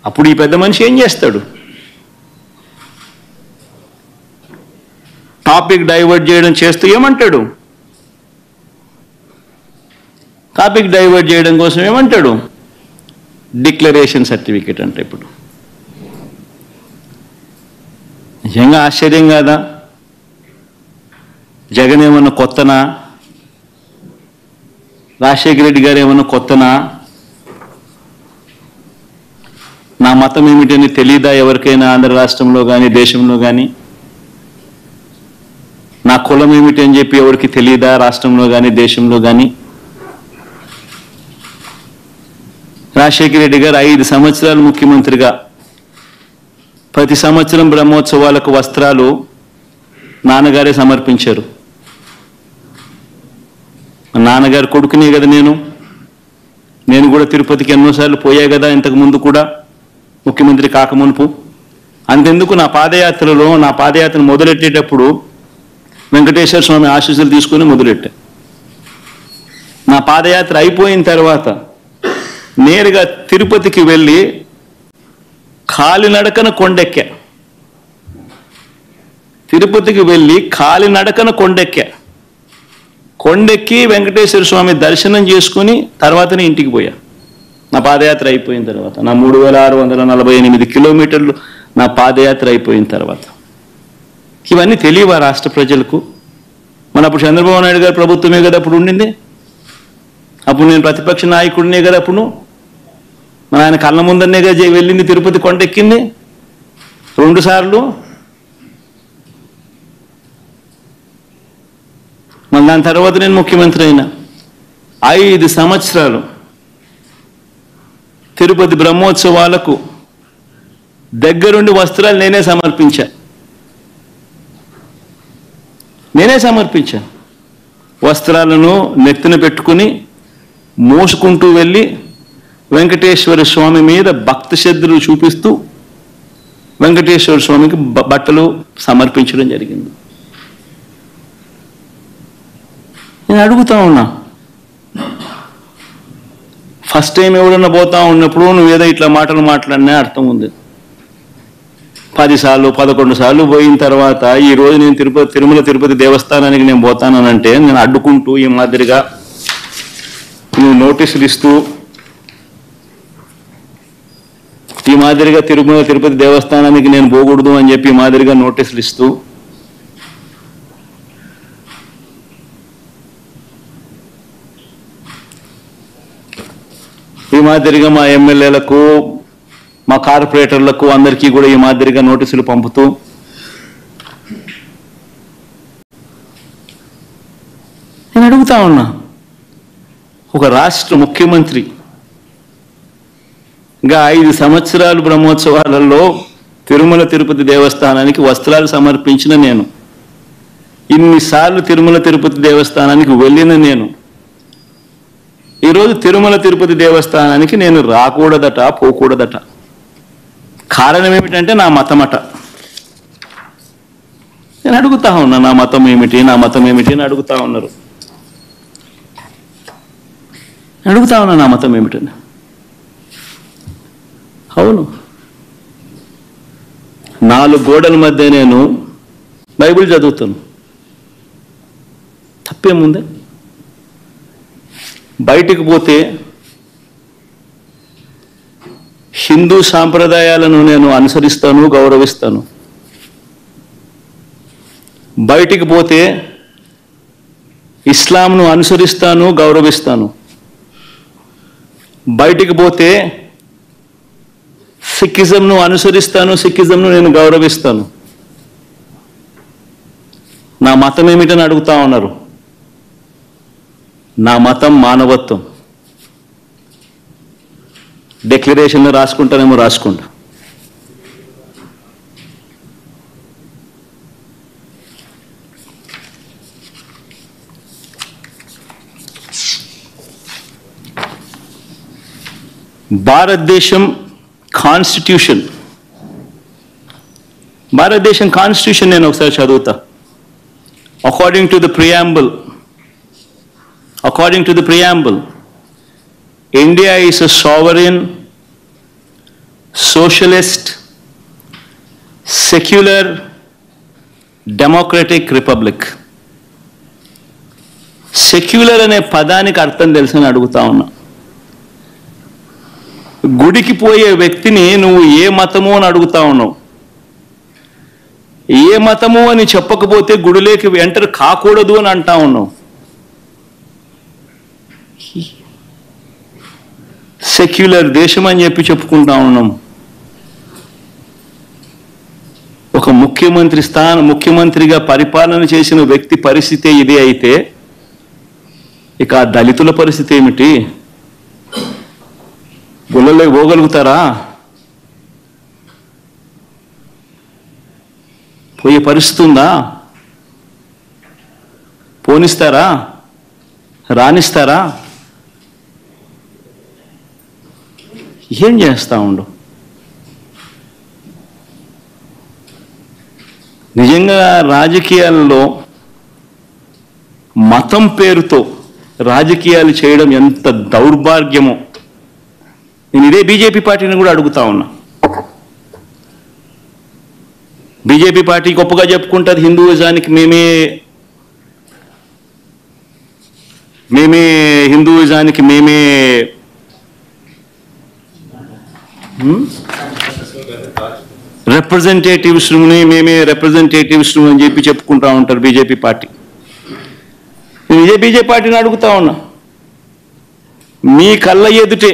అప్పుడు ఈ పెద్ద మనిషి ఏం చేస్తాడు? టాపిక్ డైవర్ట్ చేయడం చేస్తూ ఏమంటాడు? టాపిక్ డైవర్ట్ చేయడం కోసం ఏమంటాడు? డిక్లరేషన్ సర్టిఫికేట్ అంటే ఇప్పుడు నిజంగా ఆశ్చర్యం కాదా? జగన్ ఏమన్నా కొత్తనా? రాజశేఖర రెడ్డి గారు ఏమన్నా కొత్తనా? నా మతం ఏమిటని తెలీదా ఎవరికైనా ఆంధ్ర రాష్ట్రంలో కానీ దేశంలో కానీ? నా కులం ఏమిటి అని చెప్పి ఎవరికి తెలీదా రాష్ట్రంలో కానీ దేశంలో కానీ? రాజశేఖర రెడ్డి గారు 5 సంవత్సరాలు ముఖ్యమంత్రిగా ప్రతి సంవత్సరం బ్రహ్మోత్సవాలకు వస్త్రాలు నాన్నగారే సమర్పించారు. నాన్నగారు కొడుకునే కదా నేను కూడా తిరుపతికి ఎన్నోసార్లు పోయా కదా ఇంతకు ముందు కూడా, ముఖ్యమంత్రి కాకమునుపు. అంతెందుకు నా పాదయాత్ర మొదలెట్టేటప్పుడు వెంకటేశ్వర స్వామి ఆశీస్సులు తీసుకుని మొదలెట్టా. నా పాదయాత్ర అయిపోయిన తర్వాత నేరుగా తిరుపతికి వెళ్ళి కాలినడకన కొండెక్కా. తిరుపతికి వెళ్ళి కాలినడకన కొండెక్కి వెంకటేశ్వర స్వామి దర్శనం చేసుకుని తర్వాతనే ఇంటికి పోయా. నా పాదయాత్ర అయిపోయిన తర్వాత, నా 3648 కిలోమీటర్లు నా పాదయాత్ర అయిపోయిన తర్వాత. ఇవన్నీ తెలియవా రాష్ట్ర ప్రజలకు? మన అప్పుడు చంద్రబాబు నాయుడు గారు ప్రభుత్వమే కదా అప్పుడు ఉండింది. అప్పుడు నేను ప్రతిపక్ష నాయకుడినే కదా అప్పుడు. మన ఆయన కళ్ళ ముందరనే కదా వెళ్ళింది, తిరుపతి కొండెక్కింది 2 సార్లు. మళ్ళీ దాని తర్వాత నేను ముఖ్యమంత్రి అయినా. 5 సంవత్సరాలు తిరుపతి బ్రహ్మోత్సవాలకు దగ్గరుండి వస్త్రాలు నేనే సమర్పించా. వస్త్రాలను నెత్తిన పెట్టుకుని మోసుకుంటూ వెళ్ళి వెంకటేశ్వర స్వామి మీద భక్తి శ్రద్ధలు చూపిస్తూ వెంకటేశ్వర స్వామికి బట్టలు సమర్పించడం జరిగింది. నేను అడుగుతా ఉన్నా, ఫస్ట్ టైం ఎవడన్నా పోతా ఉన్నప్పుడు నువ్వేదో ఇట్లా మాటలు మాట్లాడినా అర్థం ఉంది. 10 సార్లు 11 సార్లు పోయిన తర్వాత ఈరోజు నేను తిరుమల తిరుపతి దేవస్థానానికి నేను పోతానంటే నేను అడ్డుకుంటూ ఈ మాదిరిగా నువ్వు నోటీసులు ఇస్తూ ఈ మాదిరిగా తిరుమల తిరుపతి దేవస్థానానికి నేను పోకూడదు అని చెప్పి ఈ మాదిరిగా నోటీసులు ఇస్తూ ఈ మాదిరిగా మా ఎమ్మెల్యేలకు మా కార్పొరేటర్లకు అందరికీ కూడా ఈ మాదిరిగా నోటీసులు పంపుతూ నేను అడుగుతా ఉన్నా, ఒక రాష్ట్ర ముఖ్యమంత్రిగా 5 సంవత్సరాలు బ్రహ్మోత్సవాలలో తిరుమల తిరుపతి దేవస్థానానికి వస్త్రాలు సమర్పించిన నేను, ఇన్నిసార్లు తిరుమల తిరుపతి దేవస్థానానికి వెళ్ళిన నేను, ఈరోజు తిరుమల తిరుపతి దేవస్థానానికి నేను రాకూడదట, పోకూడదట. కారణం ఏమిటంటే నా మతమట. నేను అడుగుతా ఉన్నా, నా మతం ఏమిటి అని అడుగుతా ఉన్నారు. అడుగుతా ఉన్నా నా మతం ఏమిటని. అవును, 4 గోడల మధ్య నేను బైబిల్ చదువుతాను, తప్పేముందే? బయటికి పోతే హిందూ సాంప్రదాయాలను నేను అనుసరిస్తాను, గౌరవిస్తాను. బయటికి పోతే ఇస్లాంను అనుసరిస్తాను, గౌరవిస్తాను. బయటికి పోతే సిక్కిజంను అనుసరిస్తాను, సిక్కిజంను నేను గౌరవిస్తాను. నా మతం ఏమిటని అడుగుతా ఉన్నారు. నా మతం మానవత్వం. డిక్లరేషన్లో రాసుకుంటానేమో రాసుకుంటా. భారతదేశం కాన్స్టిట్యూషన్ నేను ఒకసారి చదువుతా. According to the preamble, India is a sovereign, socialist, secular, democratic republic. Secular అనే పదానికి అర్థం తెలుసని అడుగుతా ఉన్నా. గుడికి పోయే వ్యక్తిని నువ్వు ఏ మతము అని అడుగుతా ఉన్నావు. ఏ మతము అని చెప్పకపోతే గుడిలోకి ఎంటర్ కాకూడదు అని అంటా ఉన్నావు. సెక్యులర్ దేశం అని చెప్పి చెప్పుకుంటా ఉన్నాం. ఒక ముఖ్యమంత్రిగా పరిపాలన చేసిన వ్యక్తి పరిస్థితి ఇదే అయితే ఇక ఆ దళితుల పరిస్థితి ఏమిటి? గుళ్ళలోకి పోగలుగుతారా? పోయే పరిస్థితి ఉందా? పోనిస్తారా? రానిస్తారా? ఏం చేస్తా ఉండు? నిజంగా రాజకీయాల్లో మతం పేరుతో రాజకీయాలు చేయడం ఎంత దౌర్భాగ్యమో. నేను ఇదే బీజేపీ పార్టీని కూడా అడుగుతా ఉన్నా. బీజేపీ పార్టీ గొప్పగా చెప్పుకుంటుంది హిందూయిజానికి మేమే రిప్రజెంటేటివ్స్ అని చెప్పి చెప్పుకుంటా ఉంటారు బీజేపీ పార్టీ. నేను ఇదే బీజేపీ పార్టీని అడుగుతా ఉన్నా, మీ కళ్ళ ఎదుటే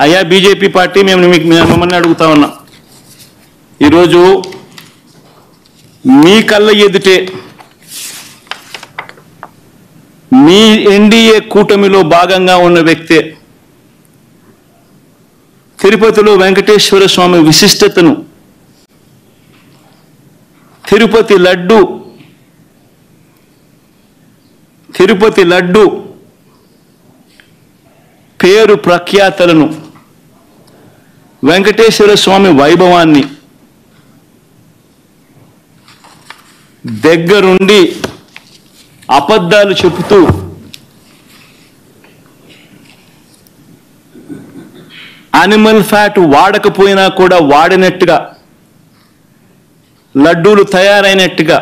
అయ్యా బీజేపీ పార్టీ మిమ్మల్ని అడుగుతా ఉన్నా, ఈరోజు మీ కళ్ళ ఎదుటే మీ ఎన్డీఏ కూటమిలో భాగంగా ఉన్న వ్యక్తే తిరుపతిలో వెంకటేశ్వర స్వామి విశిష్టతను, తిరుపతి లడ్డు పేరు ప్రఖ్యాతలను, వెంకటేశ్వర స్వామి వైభవాన్ని దగ్గరుండి అబద్ధాలు చెబుతూ యానిమల్ ఫ్యాట్ వాడకపోయినా కూడా వాడినట్టుగా, లడ్డూలు తయారైనట్టుగా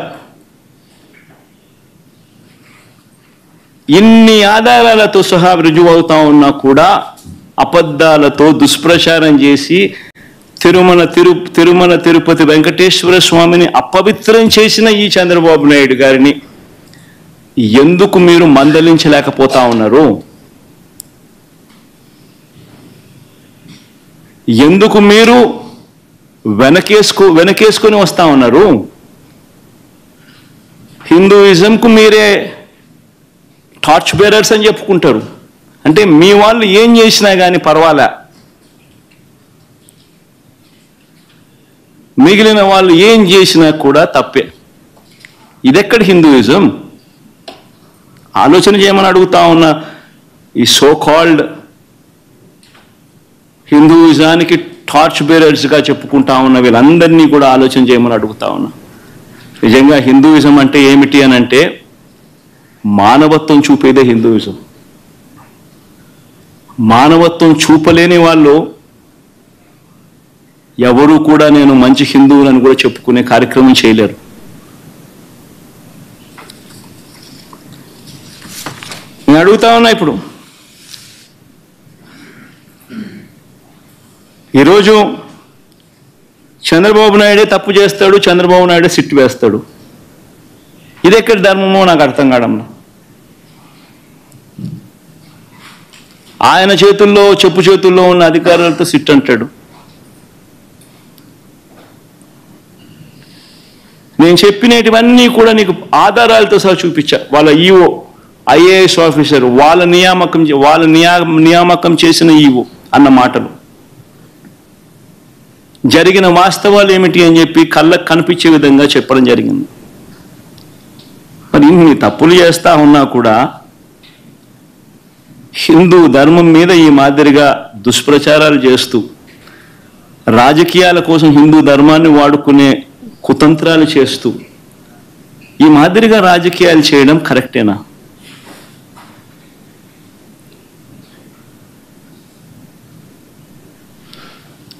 ఇన్ని ఆధారాలతో సహా రుజువవుతా ఉన్నా కూడా అబద్ధాలతో దుష్ప్రచారం చేసి తిరుమల తిరుపతి వెంకటేశ్వర స్వామిని అపవిత్రం చేసిన ఈ చంద్రబాబు నాయుడు గారిని ఎందుకు మీరు మందలించలేకపోతా ఉన్నారు? ఎందుకు మీరు వెనకేసుకొని వస్తా ఉన్నారు? హిందూయిజంకు మీరే టార్చ్ బేరర్స్ అని చెప్పుకుంటారు. అంటే మీ వాళ్ళు ఏం చేసినా కానీ పర్వాలే, మిగిలిన వాళ్ళు ఏం చేసినా కూడా తప్పే. ఇదెక్కడ హిందూయిజం? ఆలోచన చేయమని అడుగుతా ఉన్నా. ఈ సో కాల్డ్ హిందూయిజానికి టార్చ్ బేరర్స్గా చెప్పుకుంటా ఉన్న వీళ్ళందరినీ కూడా ఆలోచన చేయమని అడుగుతా ఉన్నా. నిజంగా హిందూయిజం అంటే ఏమిటి అని అంటే మానవత్వం చూపేదే హిందూయిజం. మానవత్వం చూపలేని వాళ్ళు ఎవరు కూడా నేను మంచి హిందువులను కూడా చెప్పుకునే కార్యక్రమం చేయలేరు. నేను అడుగుతా ఉన్నా, ఇప్పుడు ఈరోజు చంద్రబాబు నాయుడే తప్పు చేస్తాడు, చంద్రబాబు నాయుడే సిట్టు వేస్తాడు. ఇది ఎక్కడ ధర్మమో నాకు అర్థం కావడంలో. ఆయన చెప్పు చేతుల్లో ఉన్న అధికారులతో సిట్ అంటాడు. నేను చెప్పినటువన్నీ కూడా నీకు ఆధారాలతో సహా చూపించా. వాళ్ళ ఈఓ ఐఏఎస్ ఆఫీసర్ వాళ్ళ నియామకం చేసిన ఈఓ అన్న మాటలు, జరిగిన వాస్తవాలు ఏమిటి అని చెప్పి కళ్ళకు కనిపించే విధంగా చెప్పడం జరిగింది. మరి ఇన్ని తప్పులు చేస్తా ఉన్నా కూడా హిందూ ధర్మం మీద ఈ మాదిరిగా దుష్ప్రచారాలు చేస్తూ రాజకీయాల కోసం హిందూ ధర్మాన్ని వాడుకునే కుతంత్రాలు చేస్తూ ఈ మాదిరిగా రాజకీయాలు చేయడం కరెక్టేనా?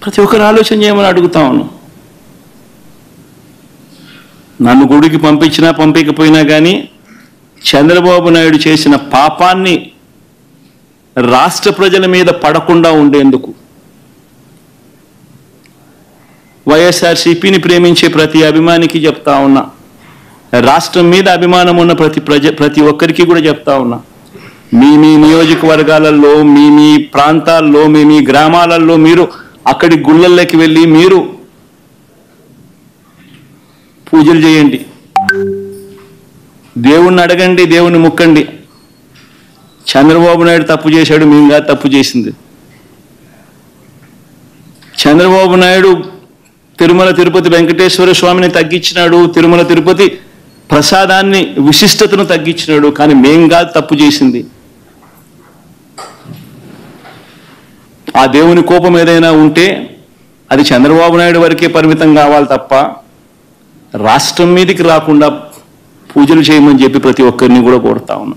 ప్రతి ఒక్కరు ఆలోచన చేయమని అడుగుతా ఉన్నాను. నన్ను గుడికి పంపించినా పంపించకపోయినా కానీ చంద్రబాబు నాయుడు చేసిన పాపాన్ని రాష్ట్ర ప్రజల మీద పడకుండా ఉండేందుకు వైఎస్ఆర్సీపీని ప్రేమించే ప్రతి అభిమానికి చెప్తా ఉన్నా, రాష్ట్రం మీద అభిమానం ఉన్న ప్రతి ఒక్కరికి కూడా చెప్తా ఉన్నా, మీ నియోజకవర్గాలలో, మీ ప్రాంతాల్లో, మీ గ్రామాలలో మీరు అక్కడి గుళ్ళల్లోకి వెళ్ళి మీరు పూజలు చేయండి, దేవుణ్ణి అడగండి, దేవుణ్ణి ముక్కండి. చంద్రబాబు నాయుడు తప్పు చేశాడు, మేము కాదు తప్పు చేసింది. చంద్రబాబు నాయుడు తిరుమల తిరుపతి వెంకటేశ్వర స్వామిని తగ్గించినాడు, తిరుమల తిరుపతి ప్రసాదాన్ని విశిష్టతను తగ్గించినాడు, కానీ మేం కాదు తప్పు చేసింది. ఆ దేవుని కోపం ఏదైనా ఉంటే అది చంద్రబాబు నాయుడు వరకే పరిమితం కావాలి తప్ప రాష్ట్రం మీదకి రాకుండా పూజలు చేయమని చెప్పి ప్రతి ఒక్కరిని కూడా కోరుతా ఉన్నా.